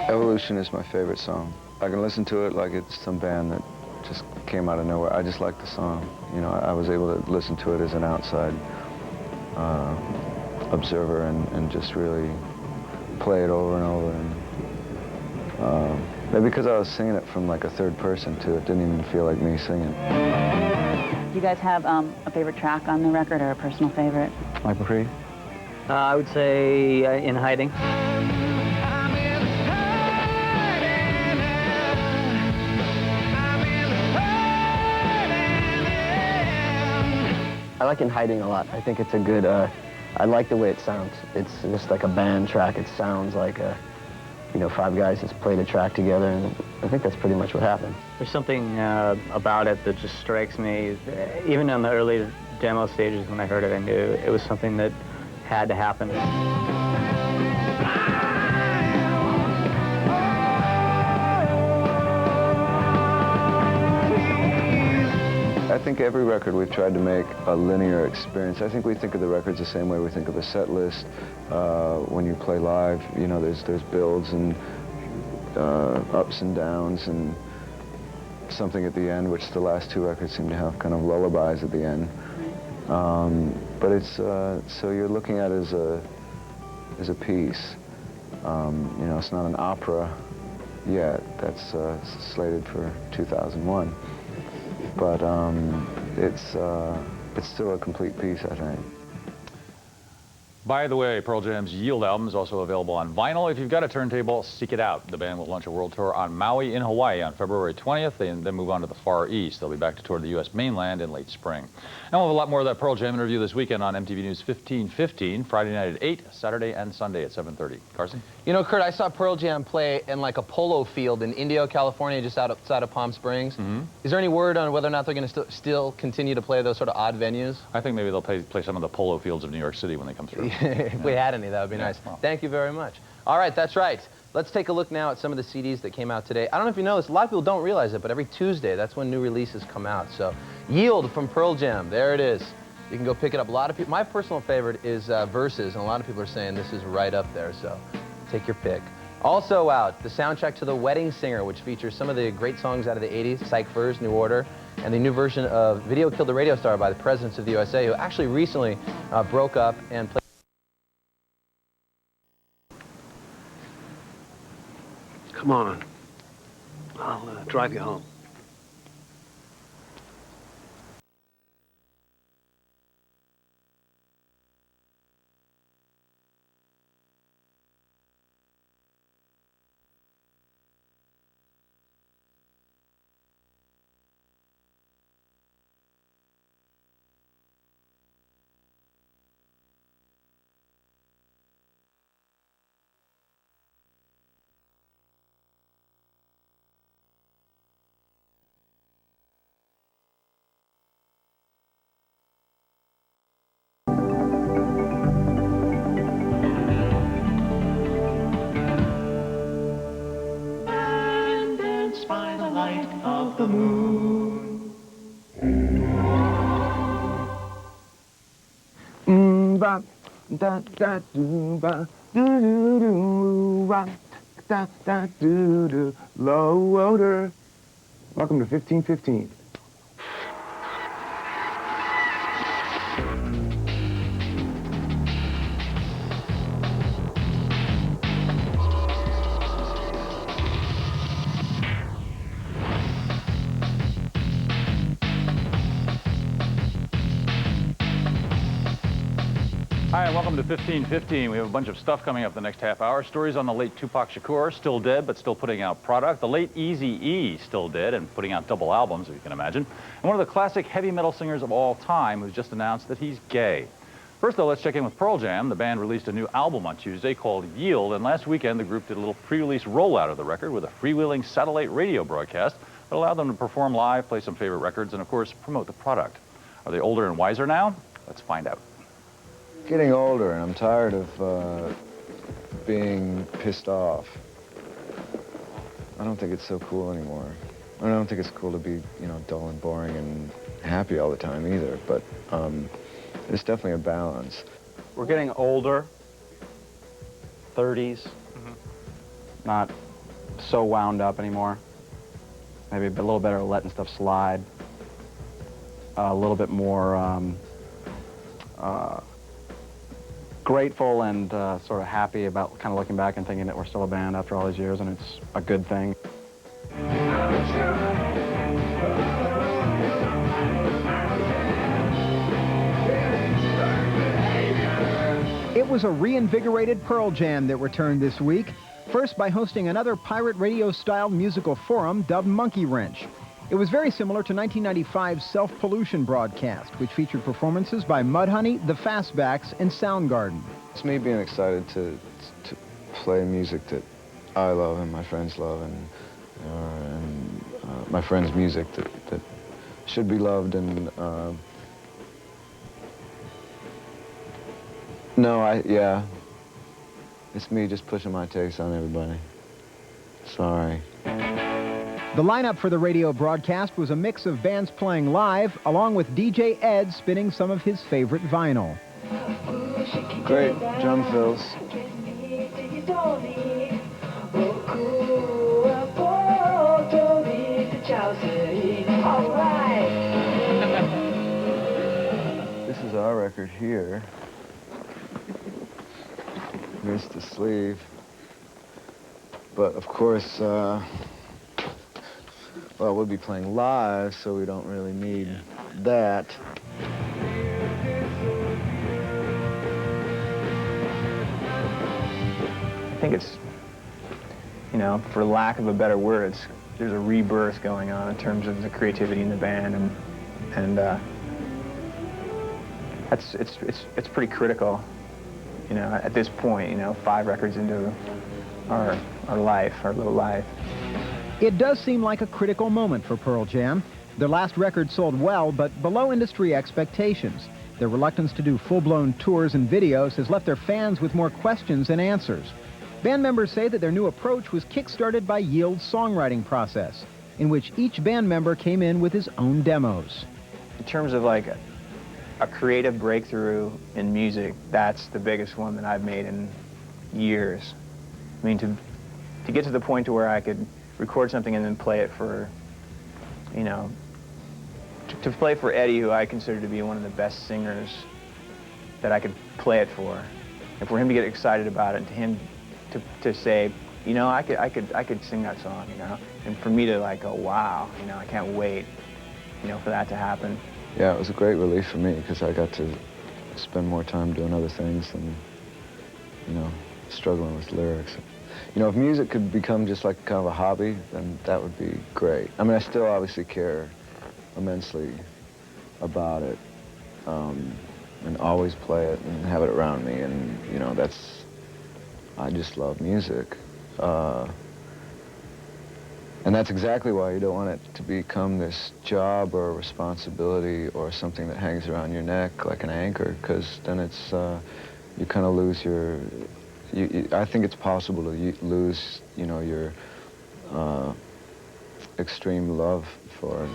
Speaker 12: Evolution is my favorite song. I can listen to it like it's some band that just came out of nowhere. I just like the song. You know, I was able to listen to it as an outside observer and just really play it over and over. And maybe because I was singing it from like a third person too, it didn't even feel like me singing.
Speaker 10: Do you guys have a favorite track on the record or a personal favorite?
Speaker 11: Mike McCready?
Speaker 13: I would say In Hiding.
Speaker 1: I like In Hiding a lot. I think it's a good, I like the way it sounds. It's just like a band track. It sounds like, you know, 5 guys just played a track together, and I think that's pretty much what happened.
Speaker 13: There's something about it that just strikes me. Even on the early demo stages when I heard it, I knew it was something that had to happen.
Speaker 12: I think every record we've tried to make a linear experience. I think we think of the records the same way we think of a set list. When you play live, you know, there's builds and ups and downs and something at the end, which the last 2 records seem to have kind of lullabies at the end. But it's, so you're looking at it as a piece. You know, it's not an opera yet. That's slated for 2001. But it's still a complete piece, I think.
Speaker 8: By the way, Pearl Jam's Yield album is also available on vinyl. If you've got a turntable, seek it out. The band will launch a world tour on Maui in Hawaii on February 20th. They then move on to the Far East. They'll be back to tour the U.S. mainland in late spring. And we'll have a lot more of that Pearl Jam interview this weekend on MTV News 1515, Friday night at 8, Saturday and Sunday at 7:30. Carson?
Speaker 9: You know, Kurt, I saw Pearl Jam play in like a polo field in Indio, California, just outside of Palm Springs.
Speaker 8: Mm-hmm.
Speaker 9: Is there any word on whether or not they're going to still continue to play those sort of odd venues?
Speaker 8: I think maybe they'll play some of the polo fields of New York City when they come through.
Speaker 9: If we had any, that would be nice. Well. Thank you very much. All right, that's right. Let's take a look now at some of the CDs that came out today. I don't know if you know this, a lot of people don't realize it, but every Tuesday, that's when new releases come out. So, Yield from Pearl Jam, there it is. You can go pick it up. A lot of people, my personal favorite is Versus, and a lot of people are saying this is right up there, so take your pick. Also out, the soundtrack to The Wedding Singer, which features some of the great songs out of the 80s, Psych Furs, New Order, and the new version of Video Killed the Radio Star by the Presidents of the USA, who actually recently broke up and played.
Speaker 15: Come on. I'll drive you home.
Speaker 16: The moon.
Speaker 11: Ba da da do ba do do do ba da da do do low odor. Welcome to 1515.
Speaker 8: Hi, and welcome to 1515. We have a bunch of stuff coming up the next half hour. Stories on the late Tupac Shakur, still dead, but still putting out product. The late Eazy-E, still dead, and putting out double albums, if you can imagine. And one of the classic heavy metal singers of all time who's just announced that he's gay. First, though, let's check in with Pearl Jam. The band released a new album on Tuesday called Yield, and last weekend the group did a little pre-release rollout of the record with a freewheeling satellite radio broadcast that allowed them to perform live, play some favorite records, and, of course, promote the product. Are they older and wiser now? Let's find out.
Speaker 12: Getting older, and I'm tired of being pissed off. I don't think it's so cool anymore. I don't think it's cool to be, you know, dull and boring and happy all the time either, but there's definitely a balance.
Speaker 4: We're getting older, 30s, not so wound up anymore. Maybe a little better at letting stuff slide. A little bit more grateful and sort of happy about kind of looking back and thinking that we're still a band after all these years, and it's a good thing.
Speaker 5: It was a reinvigorated Pearl Jam that returned this week, first by hosting another pirate radio-style musical forum dubbed Monkey Wrench. It was very similar to 1995's Self-Pollution broadcast, which featured performances by Mudhoney, the Fastbacks, and Soundgarden.
Speaker 12: It's me being excited to play music that I love and my friends love, and my friends' music that should be loved, and yeah. It's me just pushing my takes on everybody. Sorry.
Speaker 5: The lineup for the radio broadcast was a mix of bands playing live, along with DJ Ed spinning some of his favorite vinyl.
Speaker 12: Great drum fills. This is our record here. Missed the sleeve. But of course, well, we'll be playing live, so we don't really need that.
Speaker 11: I think it's, you know, for lack of a better word, there's a rebirth going on in terms of the creativity in the band, and it's pretty critical, you know, at this point, you know, 5 records into our life, our little life.
Speaker 5: It does seem like a critical moment for Pearl Jam. Their last record sold well, but below industry expectations. Their reluctance to do full-blown tours and videos has left their fans with more questions than answers. Band members say that their new approach was kick-started by Yield's songwriting process, in which each band member came in with his own demos.
Speaker 11: In terms of like a creative breakthrough in music, that's the biggest one that I've made in years. I mean, to get to the point to where I could record something and then play it for, you know, to play for Eddie, who I consider to be one of the best singers that I could play it for, and for him to get excited about it, and to him to say, you know, I could sing that song, you know, and for me to like go, wow, you know, I can't wait, you know, for that to happen.
Speaker 12: Yeah, it was a great relief for me because I got to spend more time doing other things than, you know, struggling with lyrics. You know, if music could become just like kind of a hobby, then that would be great. I mean, I still obviously care immensely about it, and always play it and have it around me, and, you know, I just love music. And that's exactly why you don't want it to become this job or a responsibility or something that hangs around your neck like an anchor, because then it's, you kind of lose your, I think it's possible to lose, you know, your extreme love for it.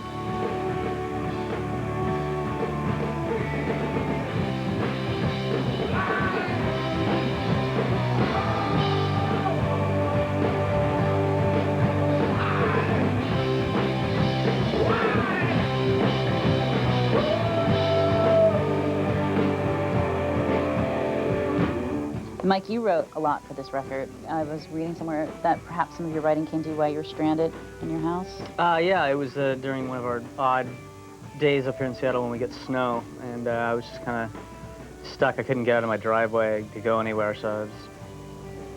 Speaker 10: Mike, you wrote a lot for this record. I was reading somewhere that perhaps some of your writing came to you while you were stranded in your house.
Speaker 13: Yeah, it was during one of our odd days up here in Seattle when we get snow, and I was just kind of stuck. I couldn't get out of my driveway to go anywhere, so I was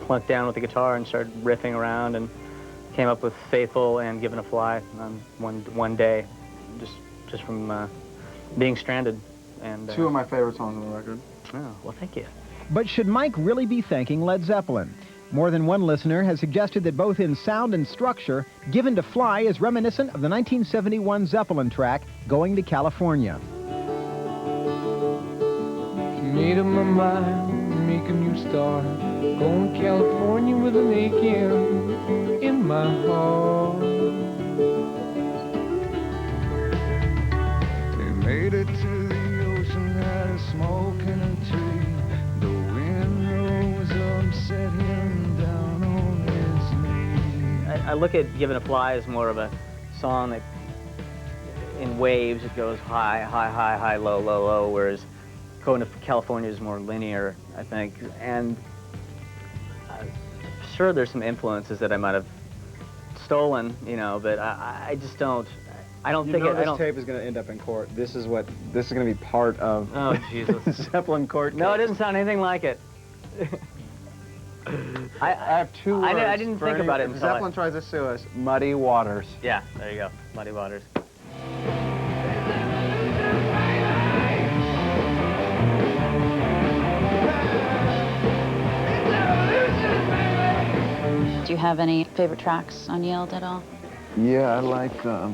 Speaker 13: plunked down with the guitar and started riffing around, and came up with Faithful and Given a Fly on one day, just from being stranded. And
Speaker 4: 2 of my favorite songs on the record.
Speaker 13: Oh, well, thank you.
Speaker 5: But should Mike really be thanking Led Zeppelin? More than one listener has suggested that both in sound and structure, Given to Fly is reminiscent of the 1971 Zeppelin track, Going to California.
Speaker 14: Made up my mind, make a new start. Going to California with an aching in my heart.
Speaker 12: They made it to the ocean, had a smoke in a tree. The wind rose up, set him down on his knee.
Speaker 13: I look at Given a Fly as more of a song that, in waves, it goes high, high, high, high, low, low, low, whereas Going to California is more linear, I think. And sure, there's some influences that I might have stolen, you know, but I just don't. I don't think
Speaker 4: this tape is going to end up in court. This is going to be part of.
Speaker 13: Oh Jesus!
Speaker 4: Zeppelin court case.
Speaker 13: No, it doesn't sound anything like it.
Speaker 4: I have two words.
Speaker 13: I didn't think about it.
Speaker 4: If Zeppelin tries to sue us, Muddy Waters.
Speaker 13: Yeah, there you go, Muddy Waters.
Speaker 10: Do you have any favorite tracks on Yield at all?
Speaker 12: Yeah, I like, so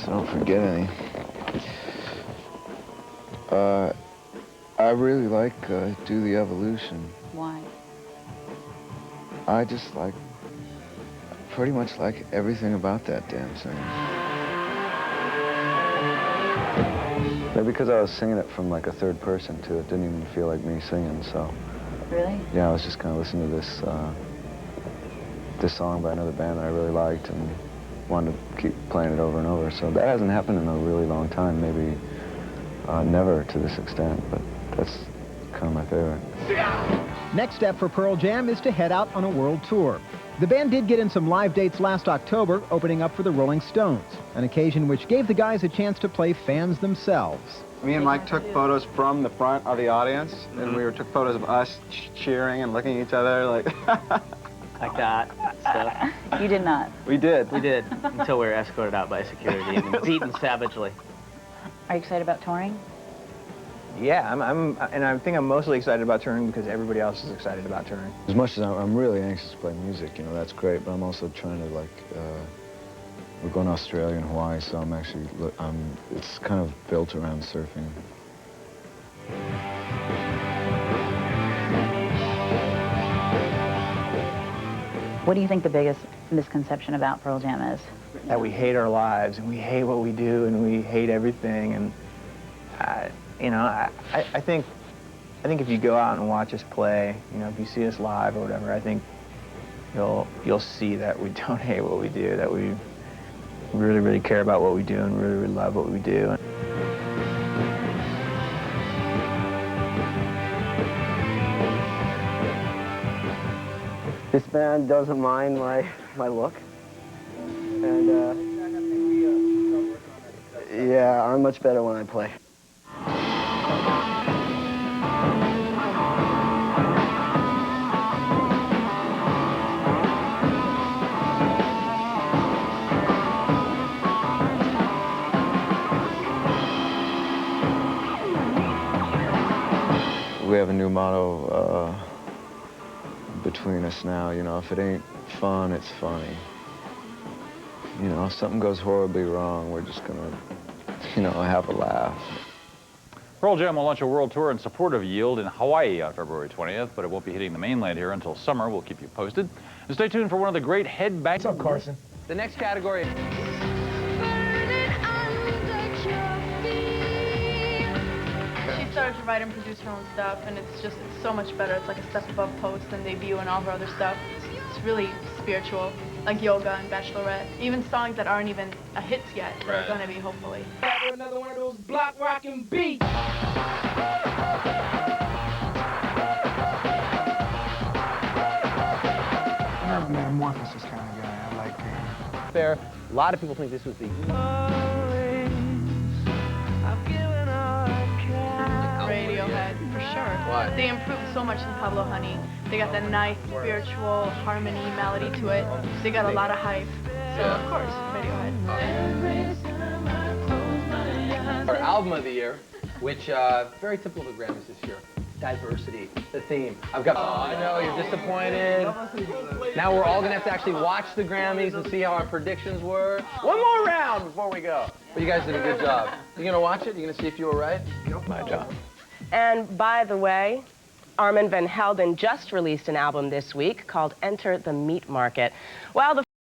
Speaker 12: don't forget any. I really like Do the Evolution.
Speaker 10: Why?
Speaker 12: I just pretty much like everything about that damn thing. Maybe because I was singing it from like a third person too, it didn't even feel like me singing, so.
Speaker 10: Really?
Speaker 12: Yeah, I was just kind of listening to this song by another band that I really liked and wanted to keep playing it over and over. So that hasn't happened in a really long time, maybe never to this extent, but that's kind of my favorite.
Speaker 5: Next step for Pearl Jam is to head out on a world tour. The band did get in some live dates last October, opening up for the Rolling Stones, an occasion which gave the guys a chance to play fans themselves.
Speaker 4: Me and Mike took photos from the front of the audience, and we took photos of us cheering and looking at each other like...
Speaker 13: like that stuff.
Speaker 10: You did not.
Speaker 13: We did. We did, until we were escorted out by security and beaten savagely.
Speaker 10: Are you excited about touring?
Speaker 11: Yeah, and I think I'm mostly excited about touring because everybody else is excited about touring.
Speaker 12: As much as I'm really anxious to play music, you know, that's great, but I'm also trying to we're going to Australia and Hawaii, so I'm actually, it's kind of built around surfing.
Speaker 10: What do you think the biggest misconception about Pearl Jam is?
Speaker 11: That we hate our lives, and we hate what we do, and we hate everything, and, you know, I think if you go out and watch us play, you know, if you see us live or whatever, I think you'll see that we don't hate what we do, that we really, really care about what we do and really, really love what we do.
Speaker 1: This band doesn't mind my look. And yeah, I'm much better when I play.
Speaker 12: We have a new motto between us now, you know, if it ain't fun, it's funny. You know, if something goes horribly wrong, we're just gonna, you know, have a laugh.
Speaker 8: Pearl Jam will launch a world tour in support of Yield in Hawaii on February 20th, but it won't be hitting the mainland here until summer. We'll keep you posted. And stay tuned for one of the great headbang...
Speaker 9: What's up, Carson? The next category...
Speaker 17: She started to write and produce her own stuff, and it's so much better. It's like a step above Post and Debut and all her other stuff. It's really spiritual, like Yoga and Bachelorette. Even songs that aren't even hits yet, they're gonna be, hopefully.
Speaker 16: Another one of those block rockin' beats.
Speaker 18: I'm a metamorphosis kind of guy. I like
Speaker 9: Fair. A lot of people think this was the...
Speaker 17: Radiohead, for sure.
Speaker 9: Why?
Speaker 17: They improved so much in Pablo Honey. They got that nice spiritual harmony melody to it. They got a lot of hype. So, of course, Radiohead.
Speaker 9: Our album of the year, which, very typical of the Grammys this year. Diversity, the theme. I've got... Oh, I know, you're disappointed. Now we're all gonna have to actually watch the Grammys and see how our predictions were. One more round before we go. But you guys did a good job. You gonna watch it? You gonna see if you were right? My job.
Speaker 3: And by the way, Armand van Helden just released an album this week called Enter the Meat Market. Well, the